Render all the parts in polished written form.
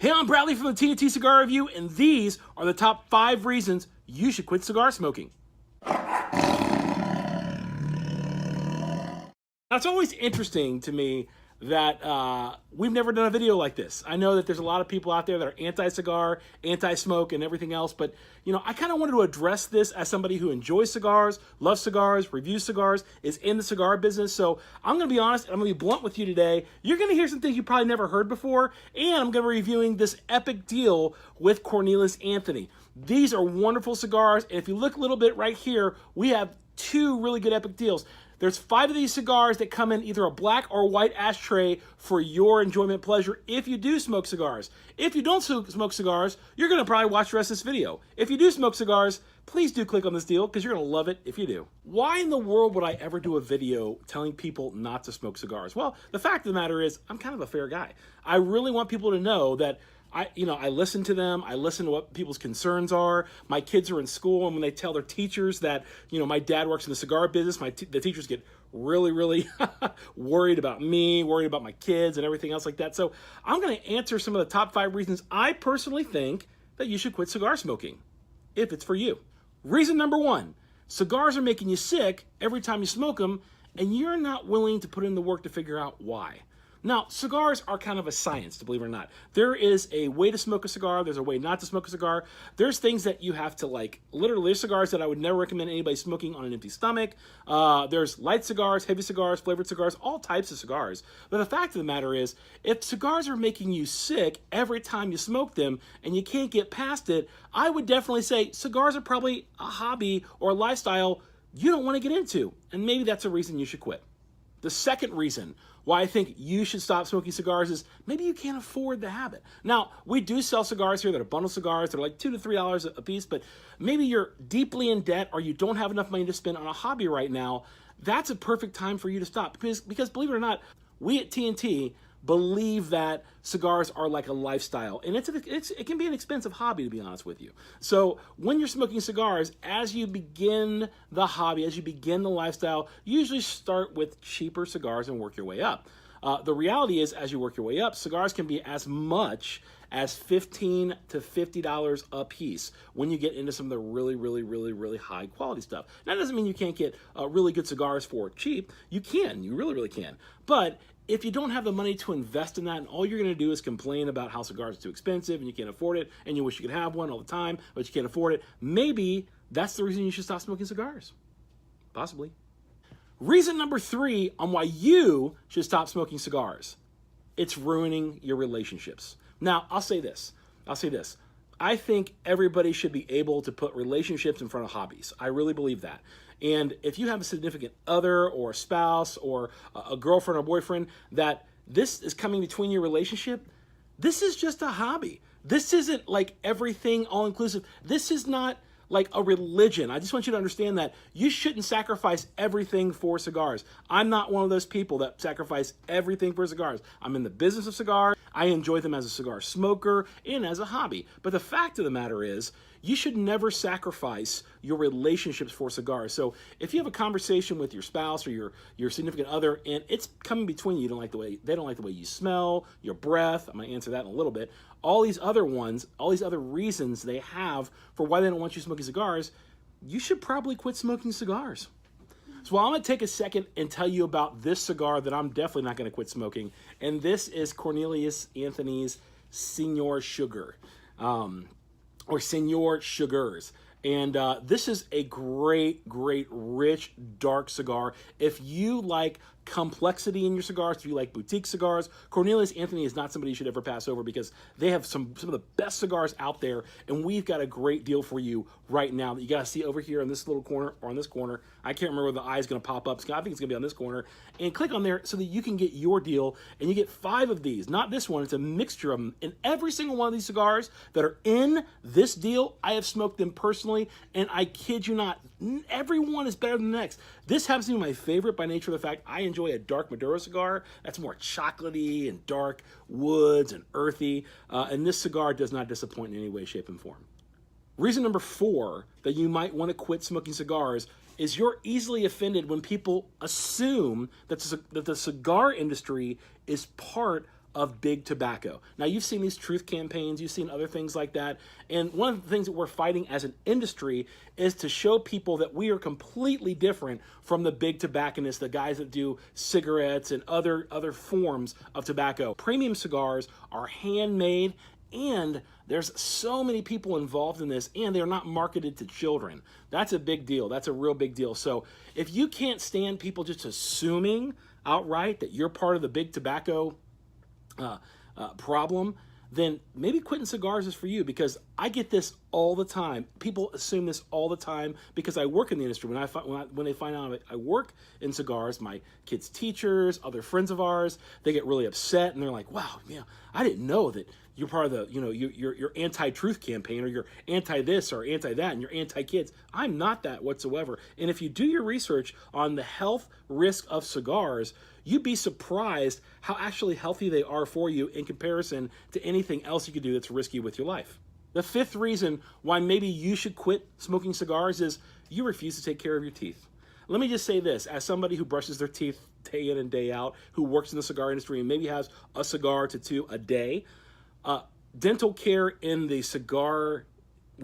Hey, I'm Bradley from the TNT Cigar Review, and these are the top 5 reasons you should quit cigar smoking. Now, it's always interesting to me that we've never done a video like this. I know that there's a lot of people out there that are anti-cigar, anti-smoke, and everything else, but I kind of wanted to address this as somebody who enjoys cigars, loves cigars, reviews cigars, is in the cigar business. So I'm going to be honest, and I'm going to be blunt with you today. You're going to hear some things you probably never heard before, and I'm going to be reviewing this epic deal with Cornelius Anthony. These are wonderful cigars, and if you look a little bit right here, we have 2 really good epic deals. There's 5 of these cigars that come in either a black or white ashtray for your enjoyment pleasure if you do smoke cigars. If you don't smoke cigars, you're going to probably watch the rest of this video. If you do smoke cigars, please do click on this deal because you're going to love it if you do. Why in the world would I ever do a video telling people not to smoke cigars? Well, the fact of the matter is I'm kind of a fair guy. I really want people to know that I listen to them. I listen to what people's concerns are. My kids are in school, and when they tell their teachers that, my dad works in the cigar business, the teachers get really, really worried about me, worried about my kids and everything else like that. So I'm going to answer some of the top 5 reasons I personally think that you should quit cigar smoking, if it's for you. Reason number 1, cigars are making you sick every time you smoke them, and you're not willing to put in the work to figure out why. Now, cigars are kind of a science, to believe it or not. There is a way to smoke a cigar. There's a way not to smoke a cigar. There's things that you have to literally, there's cigars that I would never recommend anybody smoking on an empty stomach. There's light cigars, heavy cigars, flavored cigars, all types of cigars. But the fact of the matter is, if cigars are making you sick every time you smoke them and you can't get past it, I would definitely say cigars are probably a hobby or a lifestyle you don't want to get into. And maybe that's a reason you should quit. The second reason why I think you should stop smoking cigars is maybe you can't afford the habit. Now, we do sell cigars here that are bundle cigars that are like $2 to $3 a piece, but maybe you're deeply in debt or you don't have enough money to spend on a hobby right now. That's a perfect time for you to stop because believe it or not, we at TNT believe that cigars are like a lifestyle, and it can be an expensive hobby, to be honest with you. So when you're smoking cigars, as you begin the hobby, as you begin the lifestyle, usually start with cheaper cigars and work your way up. The reality is, as you work your way up, cigars can be as much as $15 to $50 a piece when you get into some of the really, really, really, really high quality stuff. Now, that doesn't mean you can't get really good cigars for cheap. You can, you really, really can. But if you don't have the money to invest in that and all you're going to do is complain about how cigars are too expensive and you can't afford it and you wish you could have one all the time, but you can't afford it, maybe that's the reason you should stop smoking cigars. Possibly. Reason number 3 on why you should stop smoking cigars. It's ruining your relationships. Now, I'll say this. I think everybody should be able to put relationships in front of hobbies. I really believe that. And if you have a significant other or a spouse or a girlfriend or boyfriend that this is coming between your relationship, this is just a hobby. This isn't like everything all-inclusive. This is not like a religion. I just want you to understand that you shouldn't sacrifice everything for cigars. I'm not one of those people that sacrifice everything for cigars. I'm in the business of cigars. I enjoy them as a cigar smoker and as a hobby. But the fact of the matter is, you should never sacrifice your relationships for cigars. So if you have a conversation with your spouse or your significant other and it's coming between you, they don't like the way you smell, your breath, I'm going to answer that in a little bit, all these other reasons they have for why they don't want you smoking cigars, you should probably quit smoking cigars. So I'm going to take a second and tell you about this cigar that I'm definitely not going to quit smoking, and this is Cornelius Anthony's Senor Sugar. Or Senor Sugars. And this is a great, great, rich, dark cigar. If you like complexity in your cigars, if you like boutique cigars, Cornelius Anthony is not somebody you should ever pass over because they have some of the best cigars out there, and we've got a great deal for you right now that you got to see over here in this little corner or on this corner. I can't remember where the eye is going to pop up. I think it's going to be on this corner. And click on there so that you can get your deal, and you get 5 of these. Not this one. It's a mixture of them. And every single one of these cigars that are in this deal, I have smoked them personally, and I kid you not, every one is better than the next. This happens to be my favorite by nature of the fact I enjoy a dark Maduro cigar that's more chocolatey and dark woods and earthy, and this cigar does not disappoint in any way, shape, and form. Reason number 4 that you might want to quit smoking cigars is you're easily offended when people assume that the cigar industry is part of big tobacco. Now, you've seen these truth campaigns, you've seen other things like that, and one of the things that we're fighting as an industry is to show people that we are completely different from the big tobacconists, the guys that do cigarettes and other forms of tobacco. Premium cigars are handmade, and there's so many people involved in this, and they're not marketed to children. That's a big deal. That's a real big deal. So if you can't stand people just assuming outright that you're part of the big tobacco problem, then maybe quitting cigars is for you, because I get this all the time. People assume this all the time because I work in the industry. When they find out I work in cigars, my kids' teachers, other friends of ours, they get really upset and they're like, "Wow, yeah, I didn't know that you're part of the, you're anti-truth campaign, or you're anti-this or anti-that, and you're anti-kids." I'm not that whatsoever. And if you do your research on the health risk of cigars, you'd be surprised how actually healthy they are for you in comparison to anything else you could do that's risky with your life. The fifth reason why maybe you should quit smoking cigars is you refuse to take care of your teeth. Let me just say this, as somebody who brushes their teeth day in and day out, who works in the cigar industry and maybe has a cigar to two a day, dental care in the cigar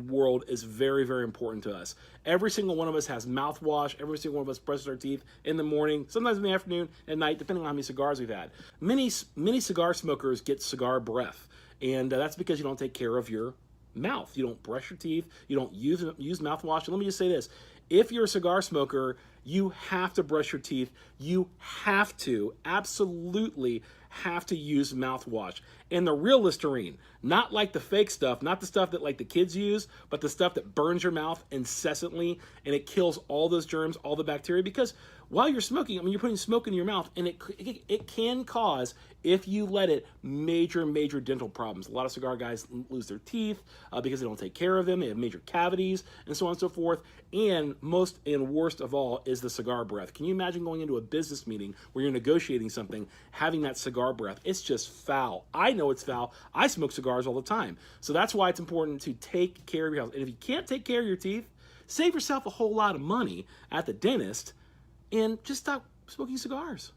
world is very, very important to us. Every single one of us has mouthwash. Every single one of us brushes our teeth in the morning, sometimes in the afternoon, at night, depending on how many cigars we've had. Many cigar smokers get cigar breath, and that's because you don't take care of your mouth. You don't brush your teeth. You don't use mouthwash. And let me just say this. If you're a cigar smoker, you have to brush your teeth. You have to, absolutely have to use mouthwash. And the real Listerine, not like the fake stuff, not the stuff that like the kids use, but the stuff that burns your mouth incessantly, and it kills all those germs, all the bacteria, because while you're smoking, I mean, you're putting smoke in your mouth, and it can cause, if you let it, major, major dental problems. A lot of cigar guys lose their teeth because they don't take care of them. They have major cavities and so on and so forth. And most and worst of all is the cigar breath. Can you imagine going into a business meeting where you're negotiating something, having that cigar breath? It's just foul. I know it's foul. I smoke cigars all the time. So that's why it's important to take care of your health. And if you can't take care of your teeth, save yourself a whole lot of money at the dentist and just stop smoking cigars.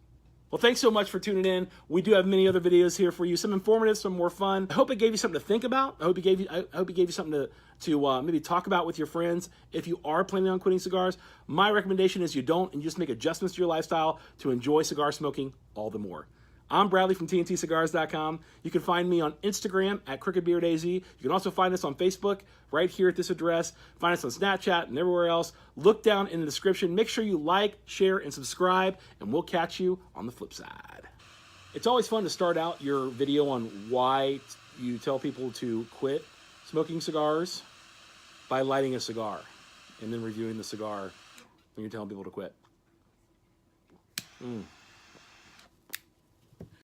Well, thanks so much for tuning in. We do have many other videos here for you, some informative, some more fun. I hope it gave you something to think about. I hope it gave you something to maybe talk about with your friends. If you are planning on quitting cigars, my recommendation is you don't, and you just make adjustments to your lifestyle to enjoy cigar smoking all the more. I'm Bradley from TNTcigars.com. You can find me on Instagram at CrookedBeardAZ. You can also find us on Facebook right here at this address. Find us on Snapchat and everywhere else. Look down in the description. Make sure you like, share, and subscribe, and we'll catch you on the flip side. It's always fun to start out your video on why you tell people to quit smoking cigars by lighting a cigar and then reviewing the cigar when you're telling people to quit.